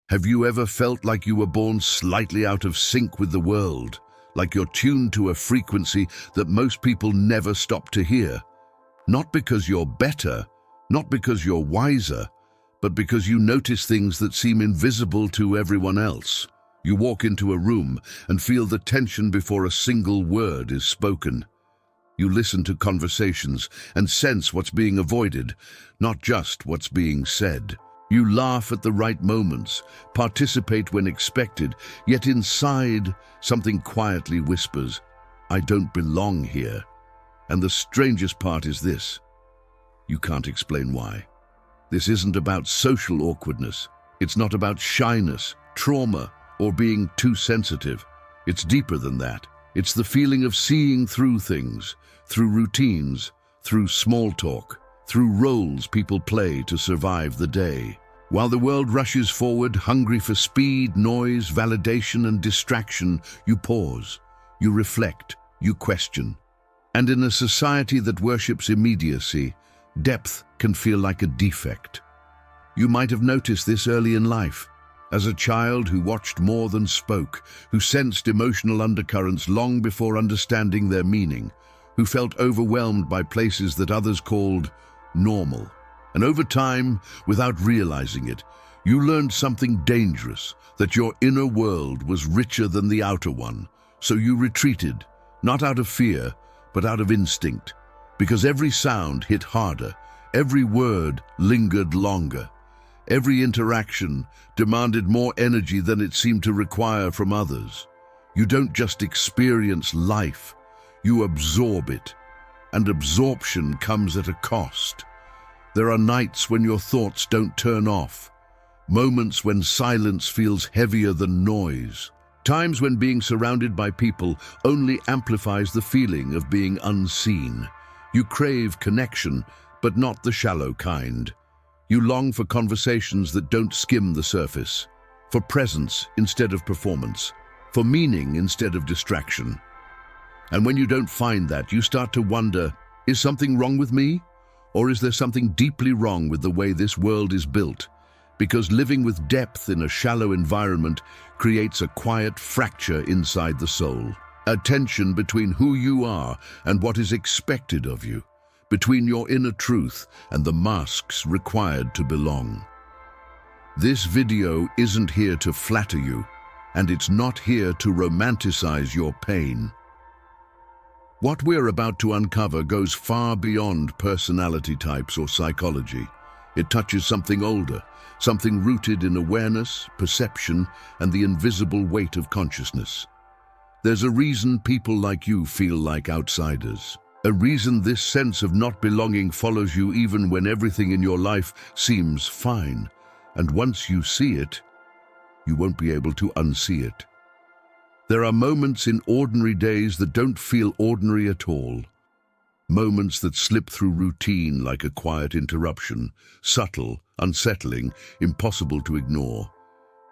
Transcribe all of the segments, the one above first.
Have you ever felt like you were born slightly out of sync with the world, like you're tuned to a frequency that most people never stop to hear? Not because you're better, not because you're wiser, but because you notice things that seem invisible to everyone else. You walk into a room and feel the tension before a single word is spoken. You listen to conversations and sense what's being avoided, not just what's being said. You laugh at the right moments, participate when expected, yet inside something quietly whispers, "I don't belong here." And the strangest part is this: you can't explain why. This isn't about social awkwardness. It's not about shyness, trauma, or being too sensitive. It's deeper than that. It's the feeling of seeing through things, through routines, through small talk, through roles people play to survive the day. While the world rushes forward, hungry for speed, noise, validation, and distraction, you pause, you reflect, you question. And in a society that worships immediacy, depth can feel like a defect. You might have noticed this early in life. As a child who watched more than spoke, who sensed emotional undercurrents long before understanding their meaning, who felt overwhelmed by places that others called normal. And over time, without realizing it, you learned something dangerous, that your inner world was richer than the outer one. So you retreated, not out of fear, but out of instinct, because every sound hit harder, every word lingered longer, every interaction demanded more energy than it seemed to require from others. You don't just experience life, you absorb it, and absorption comes at a cost. There are nights when your thoughts don't turn off, moments when silence feels heavier than noise, times when being surrounded by people only amplifies the feeling of being unseen. You crave connection, but not the shallow kind. You long for conversations that don't skim the surface, for presence instead of performance, for meaning instead of distraction. And when you don't find that, you start to wonder, is something wrong with me? Or is there something deeply wrong with the way this world is built? Because living with depth in a shallow environment creates a quiet fracture inside the soul, a tension between who you are and what is expected of you, between your inner truth and the masks required to belong. This video isn't here to flatter you, and it's not here to romanticize your pain. What we're about to uncover goes far beyond personality types or psychology. It touches something older, something rooted in awareness, perception, and the invisible weight of consciousness. There's a reason people like you feel like outsiders. A reason this sense of not belonging follows you even when everything in your life seems fine. And once you see it, you won't be able to unsee it. There are moments in ordinary days that don't feel ordinary at all. Moments that slip through routine like a quiet interruption, subtle, unsettling, impossible to ignore.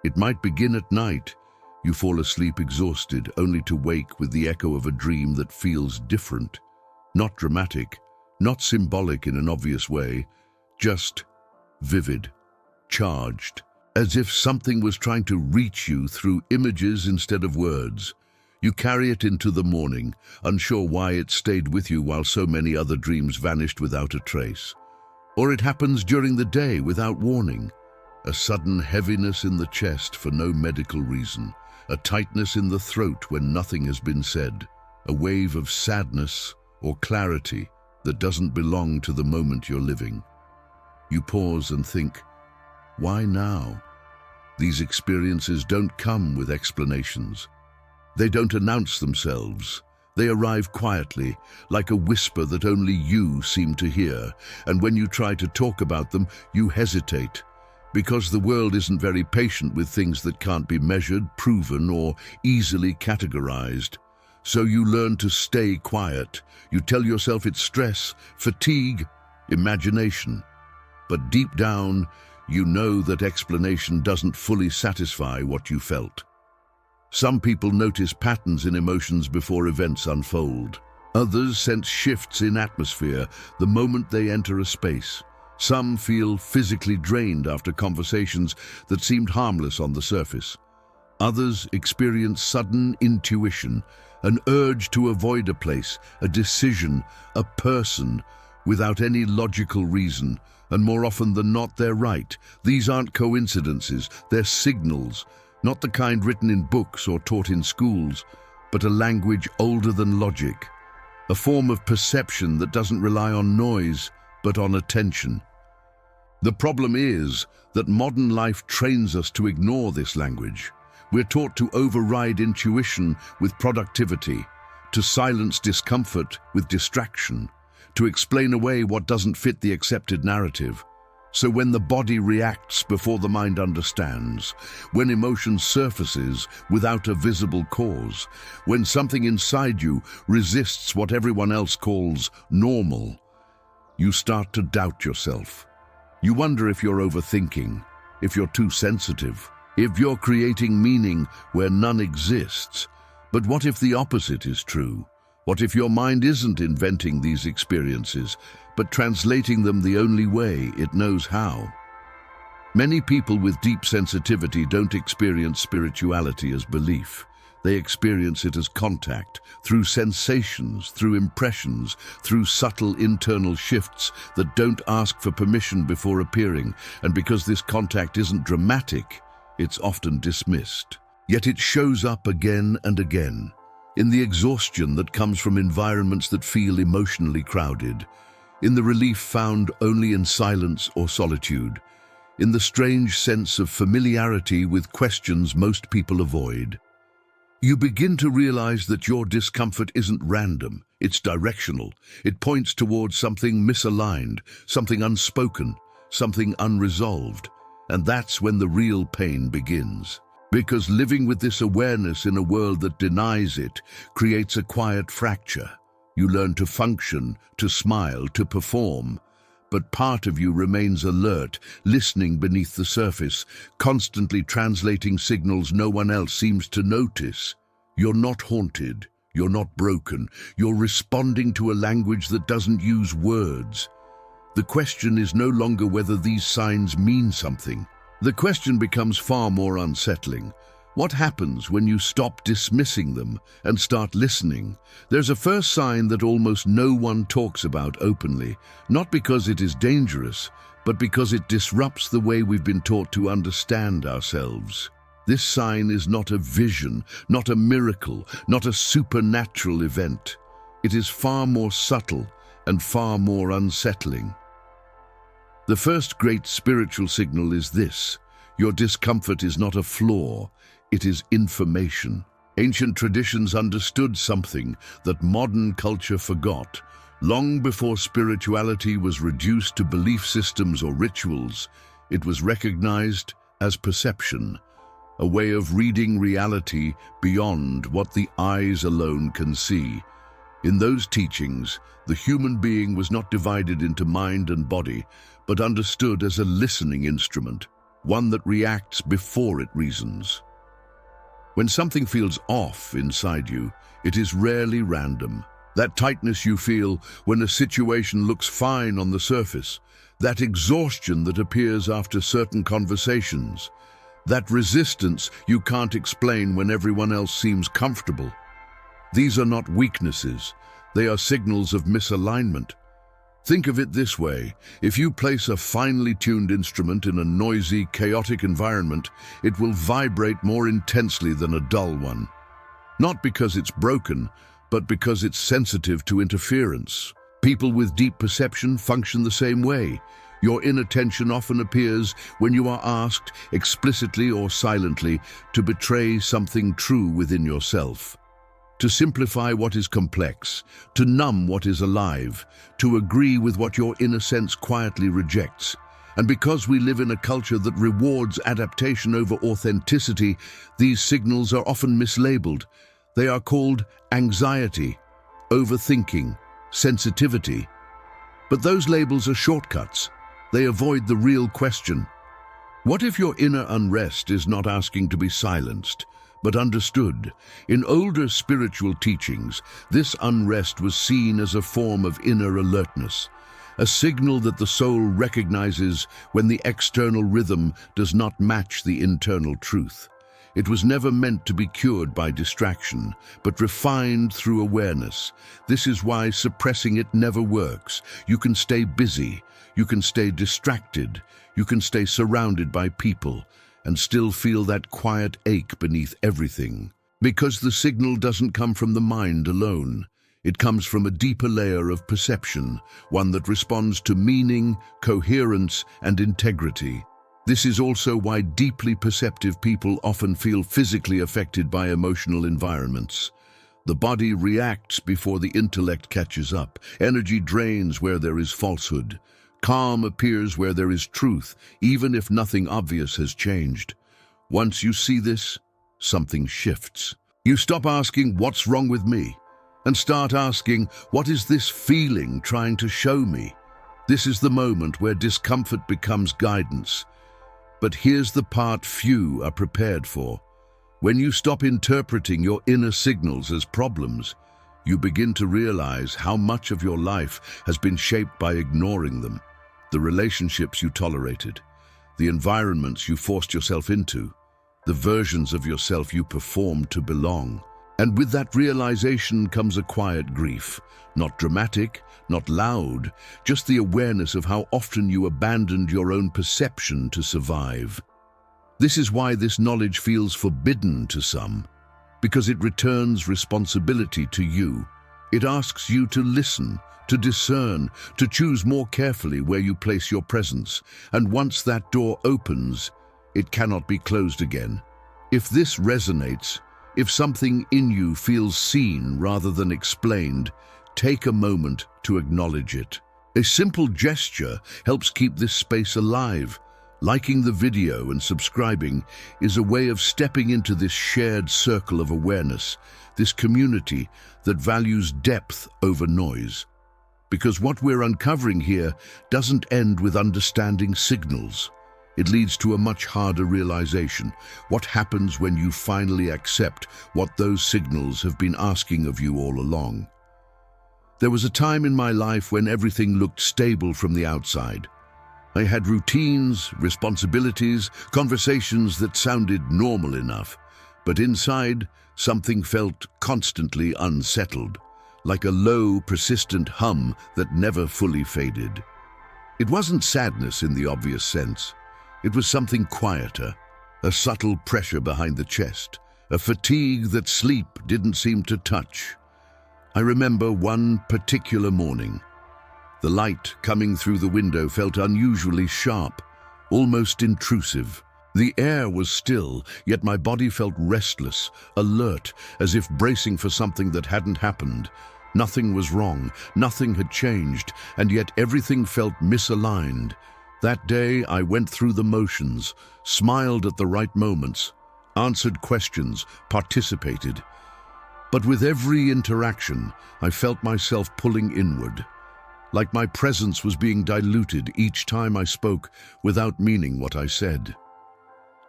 It might begin at night. You fall asleep exhausted, only to wake with the echo of a dream that feels different. Not dramatic, not symbolic in an obvious way, just vivid, charged, as if something was trying to reach you through images instead of words. You carry it into the morning, unsure why it stayed with you while so many other dreams vanished without a trace. Or it happens during the day without warning. A sudden heaviness in the chest for no medical reason, a tightness in the throat when nothing has been said, a wave of sadness or clarity that doesn't belong to the moment you're living. You pause and think, why now? These experiences don't come with explanations. They don't announce themselves. They arrive quietly, like a whisper that only you seem to hear. And when you try to talk about them, you hesitate, because the world isn't very patient with things that can't be measured, proven, or easily categorized. So you learn to stay quiet. You tell yourself it's stress, fatigue, imagination. But deep down, you know that explanation doesn't fully satisfy what you felt. Some people notice patterns in emotions before events unfold. Others sense shifts in atmosphere the moment they enter a space. Some feel physically drained after conversations that seemed harmless on the surface. Others experience sudden intuition, an urge to avoid a place, a decision, a person, without any logical reason, and more often than not, they're right. These aren't coincidences, they're signals, not the kind written in books or taught in schools, but a language older than logic, a form of perception that doesn't rely on noise, but on attention. The problem is that modern life trains us to ignore this language. We're taught to override intuition with productivity, to silence discomfort with distraction, to explain away what doesn't fit the accepted narrative. So when the body reacts before the mind understands, when emotion surfaces without a visible cause, when something inside you resists what everyone else calls normal, you start to doubt yourself. You wonder if you're overthinking, if you're too sensitive, if you're creating meaning where none exists. But what if the opposite is true? What if your mind isn't inventing these experiences, but translating them the only way it knows how? Many people with deep sensitivity don't experience spirituality as belief. They experience it as contact, through sensations, through impressions, through subtle internal shifts that don't ask for permission before appearing. And because this contact isn't dramatic, it's often dismissed. Yet it shows up again and again, in the exhaustion that comes from environments that feel emotionally crowded, in the relief found only in silence or solitude, in the strange sense of familiarity with questions most people avoid. You begin to realize that your discomfort isn't random, it's directional. It points towards something misaligned, something unspoken, something unresolved. And that's when the real pain begins. Because living with this awareness in a world that denies it creates a quiet fracture. You learn to function, to smile, to perform. But part of you remains alert, listening beneath the surface, constantly translating signals no one else seems to notice. You're not haunted, you're not broken, you're responding to a language that doesn't use words. The question is no longer whether these signs mean something. The question becomes far more unsettling. What happens when you stop dismissing them and start listening? There's a first sign that almost no one talks about openly, not because it is dangerous, but because it disrupts the way we've been taught to understand ourselves. This sign is not a vision, not a miracle, not a supernatural event. It is far more subtle and far more unsettling. The first great spiritual signal is this: your discomfort is not a flaw, it is information. Ancient traditions understood something that modern culture forgot. Long before spirituality was reduced to belief systems or rituals, it was recognized as perception, a way of reading reality beyond what the eyes alone can see. In those teachings, the human being was not divided into mind and body, but understood as a listening instrument, one that reacts before it reasons. When something feels off inside you, it is rarely random. That tightness you feel when a situation looks fine on the surface, that exhaustion that appears after certain conversations, that resistance you can't explain when everyone else seems comfortable. These are not weaknesses, they are signals of misalignment. Think of it this way: if you place a finely tuned instrument in a noisy, chaotic environment, it will vibrate more intensely than a dull one. Not because it's broken, but because it's sensitive to interference. People with deep perception function the same way. Your inattention often appears when you are asked, explicitly or silently, to betray something true within yourself. To simplify what is complex, to numb what is alive, to agree with what your inner sense quietly rejects. And because we live in a culture that rewards adaptation over authenticity, these signals are often mislabeled. They are called anxiety, overthinking, sensitivity. But those labels are shortcuts. They avoid the real question. What if your inner unrest is not asking to be silenced, but understood? In older spiritual teachings, this unrest was seen as a form of inner alertness, a signal that the soul recognizes when the external rhythm does not match the internal truth. It was never meant to be cured by distraction, but refined through awareness. This is why suppressing it never works. You can stay busy, you can stay distracted, you can stay surrounded by people, and still feel that quiet ache beneath everything. Because the signal doesn't come from the mind alone. It comes from a deeper layer of perception, one that responds to meaning, coherence, and integrity. This is also why deeply perceptive people often feel physically affected by emotional environments. The body reacts before the intellect catches up. Energy drains where there is falsehood. Calm appears where there is truth, even if nothing obvious has changed. Once you see this, something shifts. You stop asking, "What's wrong with me?" and start asking, "What is this feeling trying to show me?" This is the moment where discomfort becomes guidance. But here's the part few are prepared for. When you stop interpreting your inner signals as problems, you begin to realize how much of your life has been shaped by ignoring them. The relationships you tolerated, the environments you forced yourself into, the versions of yourself you performed to belong. And with that realization comes a quiet grief, not dramatic, not loud, just the awareness of how often you abandoned your own perception to survive. This is why this knowledge feels forbidden to some, because it returns responsibility to you. It asks you to listen, to discern, to choose more carefully where you place your presence. And once that door opens, it cannot be closed again. If this resonates, if something in you feels seen rather than explained, take a moment to acknowledge it. A simple gesture helps keep this space alive. Liking the video and subscribing is a way of stepping into this shared circle of awareness, this community that values depth over noise. Because what we're uncovering here doesn't end with understanding signals. It leads to a much harder realization. What happens when you finally accept what those signals have been asking of you all along? There was a time in my life when everything looked stable from the outside. I had routines, responsibilities, conversations that sounded normal enough. But inside, something felt constantly unsettled, like a low, persistent hum that never fully faded. It wasn't sadness in the obvious sense. It was something quieter, a subtle pressure behind the chest, a fatigue that sleep didn't seem to touch. I remember one particular morning. The light coming through the window felt unusually sharp, almost intrusive. The air was still, yet my body felt restless, alert, as if bracing for something that hadn't happened. Nothing was wrong, nothing had changed, and yet everything felt misaligned. That day, I went through the motions, smiled at the right moments, answered questions, participated. But with every interaction, I felt myself pulling inward, like my presence was being diluted each time I spoke without meaning what I said.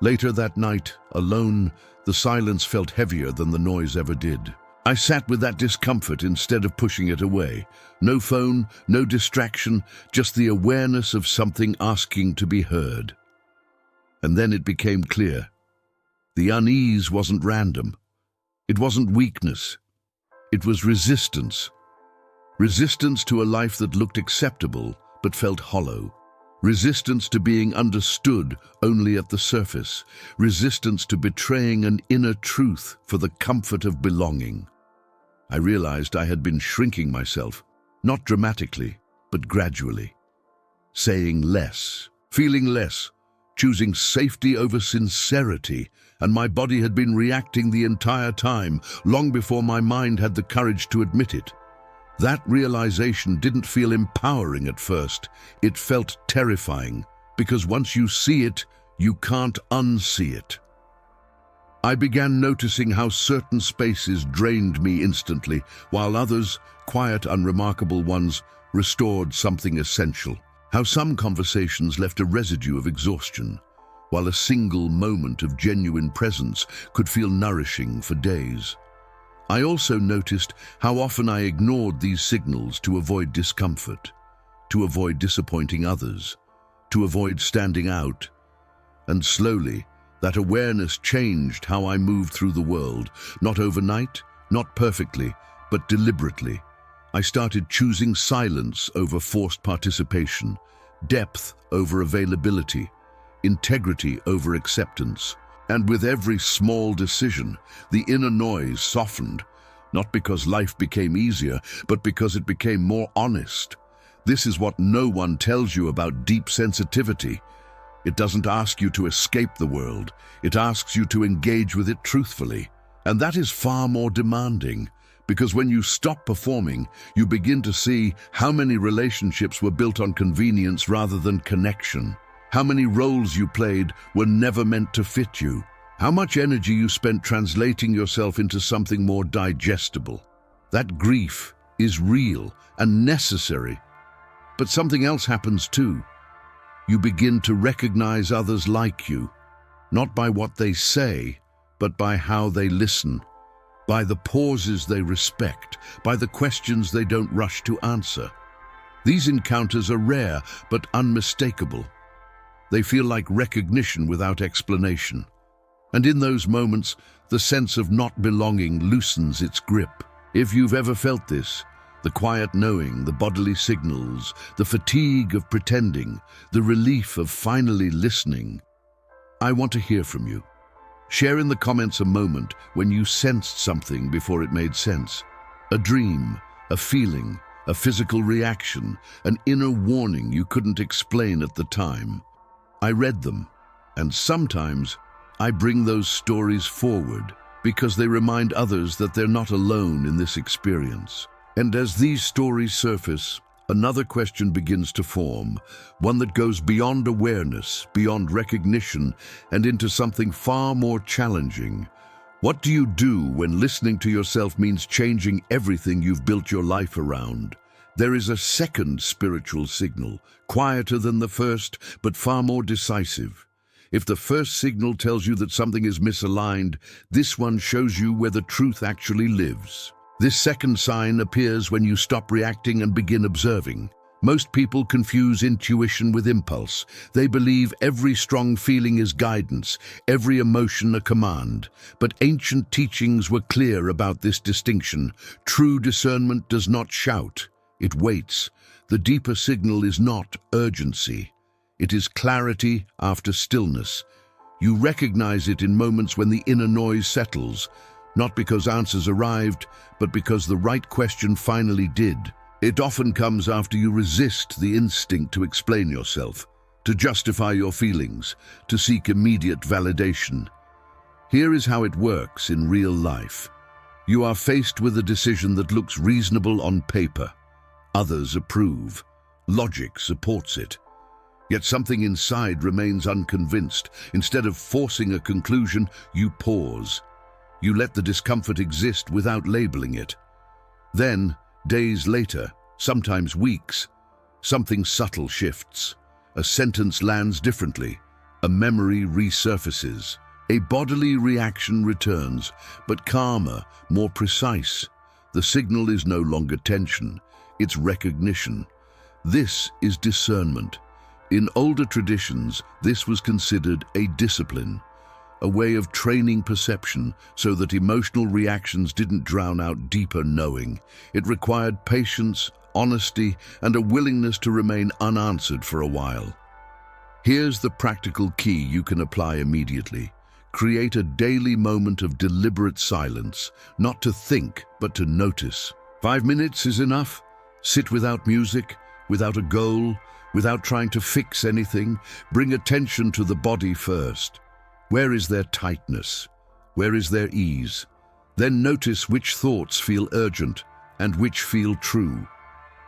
Later that night, alone, the silence felt heavier than the noise ever did. I sat with that discomfort instead of pushing it away. No phone, no distraction, just the awareness of something asking to be heard. And then it became clear. The unease wasn't random. It wasn't weakness. It was resistance. Resistance to a life that looked acceptable but felt hollow. Resistance to being understood only at the surface. Resistance to betraying an inner truth for the comfort of belonging. I realized I had been shrinking myself, not dramatically, but gradually. Saying less, feeling less, choosing safety over sincerity, and my body had been reacting the entire time, long before my mind had the courage to admit it. That realization didn't feel empowering at first. It felt terrifying, because once you see it, you can't unsee it. I began noticing how certain spaces drained me instantly, while others, quiet, unremarkable ones, restored something essential. How some conversations left a residue of exhaustion, while a single moment of genuine presence could feel nourishing for days. I also noticed how often I ignored these signals to avoid discomfort. to avoid disappointing others, to avoid standing out. And slowly, that awareness changed how I moved through the world, not overnight, not perfectly, but deliberately. I started choosing silence over forced participation, depth over availability, integrity over acceptance. And with every small decision, the inner noise softened, not because life became easier, but because it became more honest. This is what no one tells you about deep sensitivity. It doesn't ask you to escape the world. It asks you to engage with it truthfully. And that is far more demanding, because when you stop performing, you begin to see how many relationships were built on convenience rather than connection. How many roles you played were never meant to fit you. How much energy you spent translating yourself into something more digestible. That grief is real and necessary. But something else happens too. You begin to recognize others like you, not by what they say, but by how they listen, by the pauses they respect, by the questions they don't rush to answer. These encounters are rare but unmistakable. They feel like recognition without explanation. And in those moments, the sense of not belonging loosens its grip. If you've ever felt this, the quiet knowing, the bodily signals, the fatigue of pretending, the relief of finally listening, I want to hear from you. Share in the comments a moment when you sensed something before it made sense. A dream, a feeling, a physical reaction, an inner warning you couldn't explain at the time. I read them, and sometimes I bring those stories forward because they remind others that they're not alone in this experience. And as these stories surface, another question begins to form, one that goes beyond awareness, beyond recognition, and into something far more challenging. What do you do when listening to yourself means changing everything you've built your life around? There is a second spiritual signal, quieter than the first, but far more decisive. If the first signal tells you that something is misaligned, this one shows you where the truth actually lives. This second sign appears when you stop reacting and begin observing. Most people confuse intuition with impulse. They believe every strong feeling is guidance, every emotion a command. But ancient teachings were clear about this distinction. True discernment does not shout, it waits. The deeper signal is not urgency. It is clarity after stillness. You recognize it in moments when the inner noise settles, not because answers arrived, but because the right question finally did. It often comes after you resist the instinct to explain yourself, to justify your feelings, to seek immediate validation. Here is how it works in real life. You are faced with a decision that looks reasonable on paper. Others approve. Logic supports it. Yet something inside remains unconvinced. Instead of forcing a conclusion, you pause. You let the discomfort exist without labeling it. Then, days later, sometimes weeks, something subtle shifts. A sentence lands differently. A memory resurfaces. A bodily reaction returns, but calmer, more precise. The signal is no longer tension. It's recognition. This is discernment. In older traditions, this was considered a discipline, a way of training perception so that emotional reactions didn't drown out deeper knowing. It required patience, honesty, and a willingness to remain unanswered for a while. Here's the practical key you can apply immediately. Create a daily moment of deliberate silence, not to think, but to notice. 5 minutes is enough. Sit without music, without a goal, without trying to fix anything. Bring attention to the body first. Where is there tightness? Where is there ease? Then notice which thoughts feel urgent and which feel true.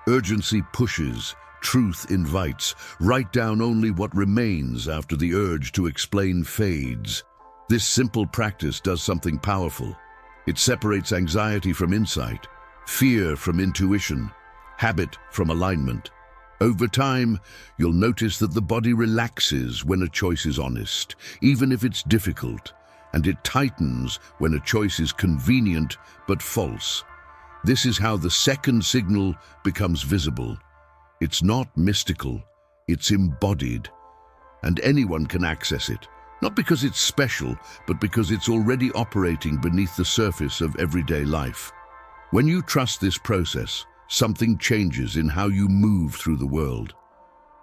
Urgency pushes, truth invites. Write down only what remains after the urge to explain fades. This simple practice does something powerful. It separates anxiety from insight, fear from intuition, habit from alignment. Over time, you'll notice that the body relaxes when a choice is honest, even if it's difficult, and it tightens when a choice is convenient but false. This is how the second signal becomes visible. It's not mystical, it's embodied, and anyone can access it, not because it's special, but because it's already operating beneath the surface of everyday life. When you trust this process, something changes in how you move through the world.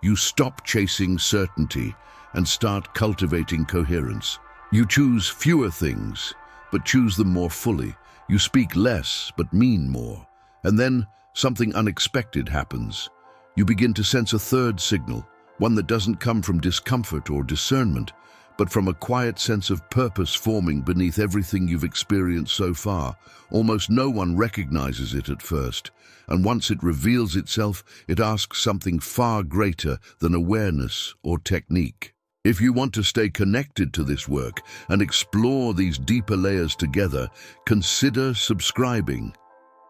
You stop chasing certainty and start cultivating coherence. You choose fewer things, but choose them more fully. You speak less, but mean more. And then something unexpected happens. You begin to sense a third signal, one that doesn't come from discomfort or discernment, but from a quiet sense of purpose forming beneath everything you've experienced so far. Almost no one recognizes it at first, and once it reveals itself, it asks something far greater than awareness or technique. If you want to stay connected to this work and explore these deeper layers together, consider subscribing.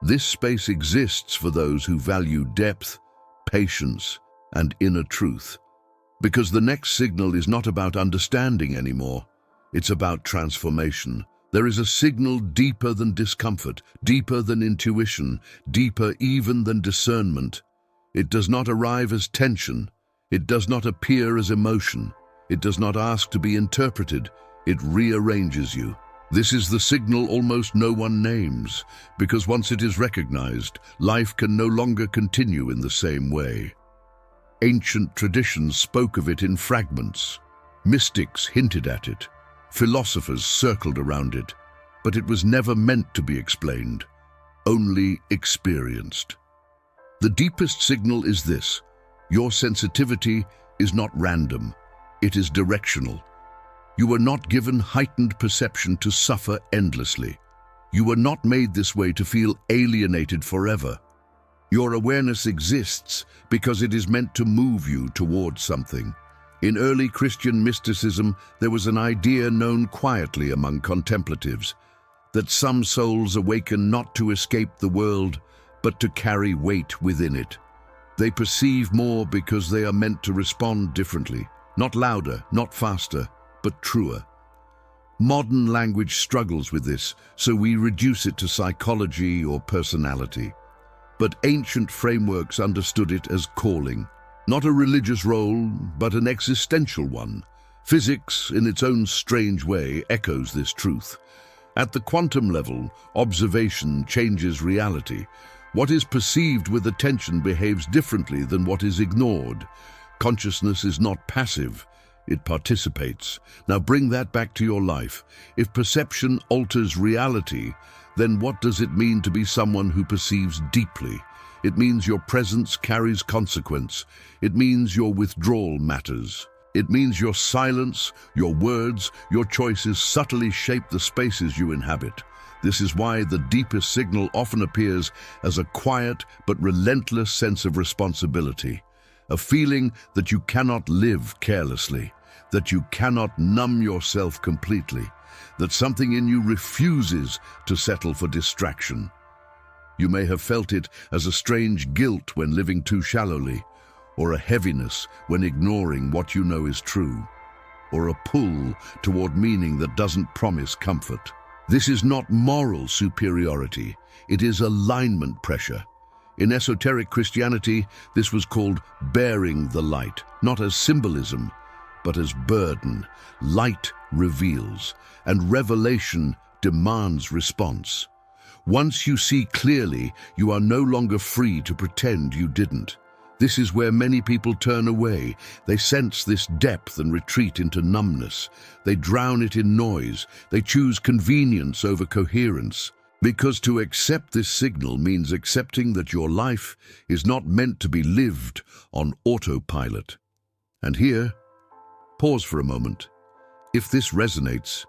This space exists for those who value depth, patience, and inner truth. Because the next signal is not about understanding anymore, it's about transformation. There is a signal deeper than discomfort, deeper than intuition, deeper even than discernment. It does not arrive as tension. It does not appear as emotion. It does not ask to be interpreted. It rearranges you. This is the signal almost no one names, because once it is recognized, life can no longer continue in the same way. Ancient traditions spoke of it in fragments. Mystics hinted at it. Philosophers circled around it. But it was never meant to be explained, only experienced. The deepest signal is this: your sensitivity is not random, it is directional. You were not given heightened perception to suffer endlessly. You were not made this way to feel alienated forever. Your awareness exists because it is meant to move you towards something. In early Christian mysticism, there was an idea known quietly among contemplatives, that some souls awaken not to escape the world, but to carry weight within it. They perceive more because they are meant to respond differently, not louder, not faster, but truer. Modern language struggles with this, so we reduce it to psychology or personality. But ancient frameworks understood it as calling, not a religious role, but an existential one. Physics, in its own strange way, echoes this truth. At the quantum level, observation changes reality. What is perceived with attention behaves differently than what is ignored. Consciousness is not passive, it participates. Now bring that back to your life. If perception alters reality, then what does it mean to be someone who perceives deeply? It means your presence carries consequence. It means your withdrawal matters. It means your silence, your words, your choices subtly shape the spaces you inhabit. This is why the deepest signal often appears as a quiet but relentless sense of responsibility. A feeling that you cannot live carelessly, that you cannot numb yourself completely, that something in you refuses to settle for distraction. You may have felt it as a strange guilt when living too shallowly, or a heaviness when ignoring what you know is true, or a pull toward meaning that doesn't promise comfort. This is not moral superiority, it is alignment pressure. In esoteric Christianity, this was called bearing the light, not as symbolism, but as burden. Light reveals, and revelation demands response. Once you see clearly, you are no longer free to pretend you didn't. This is where many people turn away. They sense this depth and retreat into numbness. They drown it in noise. They choose convenience over coherence. Because to accept this signal means accepting that your life is not meant to be lived on autopilot. And here, pause for a moment. If this resonates,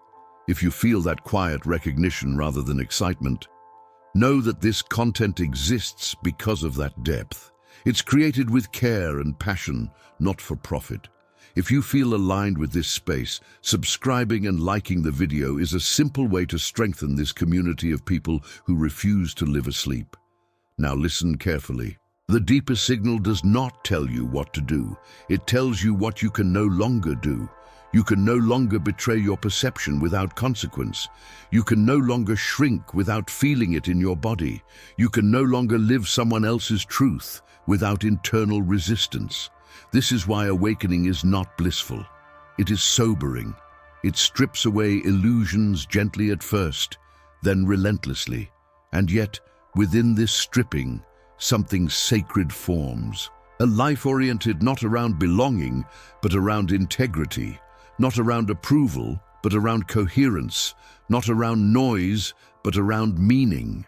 if you feel that quiet recognition rather than excitement, know that this content exists because of that depth. It's created with care and passion, not for profit. If you feel aligned with this space, subscribing and liking the video is a simple way to strengthen this community of people who refuse to live asleep. Now listen carefully. The deepest signal does not tell you what to do. It tells you what you can no longer do. You can no longer betray your perception without consequence. You can no longer shrink without feeling it in your body. You can no longer live someone else's truth without internal resistance. This is why awakening is not blissful. It is sobering. It strips away illusions gently at first, then relentlessly. And yet, within this stripping, something sacred forms. A life oriented not around belonging, but around integrity. Not around approval, but around coherence. Not around noise, but around meaning.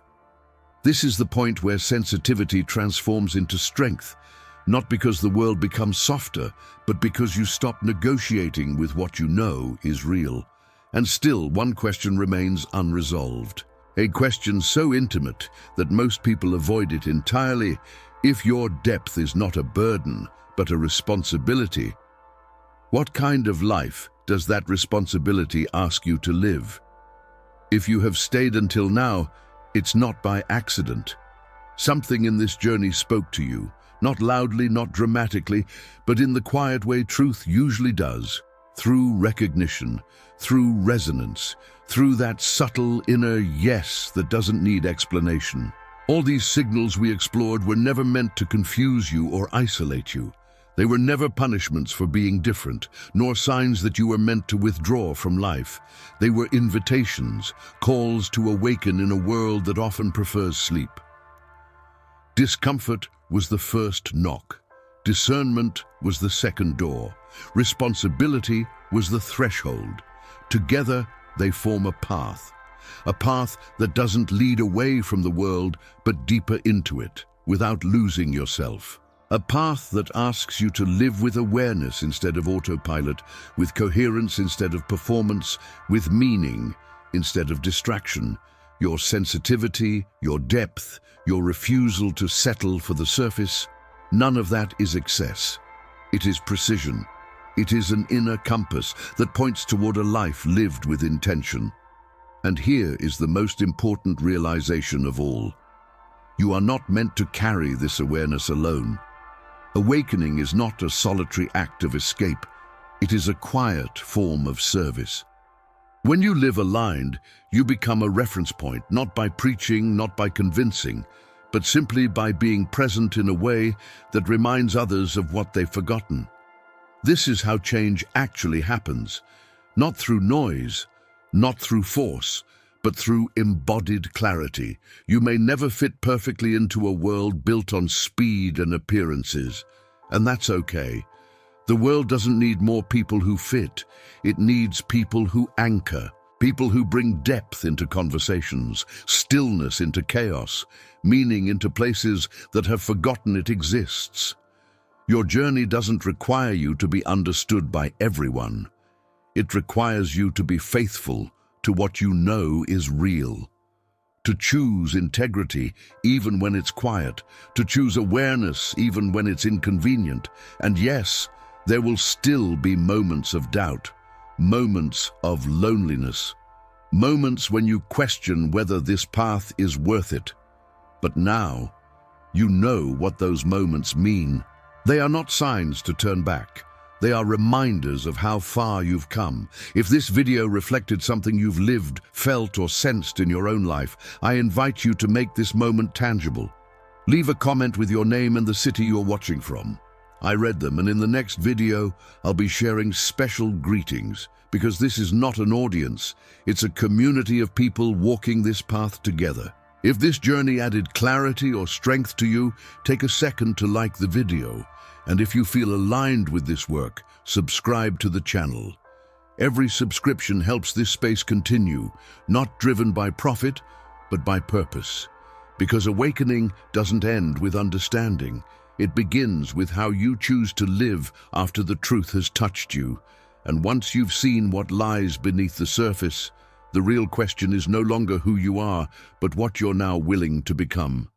This is the point where sensitivity transforms into strength, not because the world becomes softer, but because you stop negotiating with what you know is real. And still, one question remains unresolved. A question so intimate that most people avoid it entirely. If your depth is not a burden, but a responsibility, what kind of life does that responsibility ask you to live? If you have stayed until now, it's not by accident. Something in this journey spoke to you, not loudly, not dramatically, but in the quiet way truth usually does, through recognition, through resonance, through that subtle inner yes that doesn't need explanation. All these signals we explored were never meant to confuse you or isolate you. They were never punishments for being different, nor signs that you were meant to withdraw from life. They were invitations, calls to awaken in a world that often prefers sleep. Discomfort was the first knock. Discernment was the second door. Responsibility was the threshold. Together, they form a path that doesn't lead away from the world, but deeper into it, without losing yourself. A path that asks you to live with awareness instead of autopilot, with coherence instead of performance, with meaning instead of distraction. Your sensitivity, your depth, your refusal to settle for the surface, none of that is excess. It is precision. It is an inner compass that points toward a life lived with intention. And here is the most important realization of all. You are not meant to carry this awareness alone. Awakening is not a solitary act of escape. It is a quiet form of service. When you live aligned, you become a reference point, not by preaching, not by convincing, but simply by being present in a way that reminds others of what they've forgotten. This is how change actually happens, not through noise, not through force, but through embodied clarity. You may never fit perfectly into a world built on speed and appearances, and that's okay. The world doesn't need more people who fit. It needs people who anchor, people who bring depth into conversations, stillness into chaos, meaning into places that have forgotten it exists. Your journey doesn't require you to be understood by everyone. It requires you to be faithful to what you know is real. To choose integrity even when it's quiet, to choose awareness even when it's inconvenient. And yes, there will still be moments of doubt, moments of loneliness, moments when you question whether this path is worth it. But now, you know what those moments mean. They are not signs to turn back. They are reminders of how far you've come. If this video reflected something you've lived, felt, or sensed in your own life, I invite you to make this moment tangible. Leave a comment with your name and the city you're watching from. I read them, and in the next video, I'll be sharing special greetings, because this is not an audience, it's a community of people walking this path together. If this journey added clarity or strength to you, take a second to like the video. And if you feel aligned with this work, subscribe to the channel. Every subscription helps this space continue, not driven by profit, but by purpose. Because awakening doesn't end with understanding. It begins with how you choose to live after the truth has touched you. And once you've seen what lies beneath the surface, the real question is no longer who you are, but what you're now willing to become.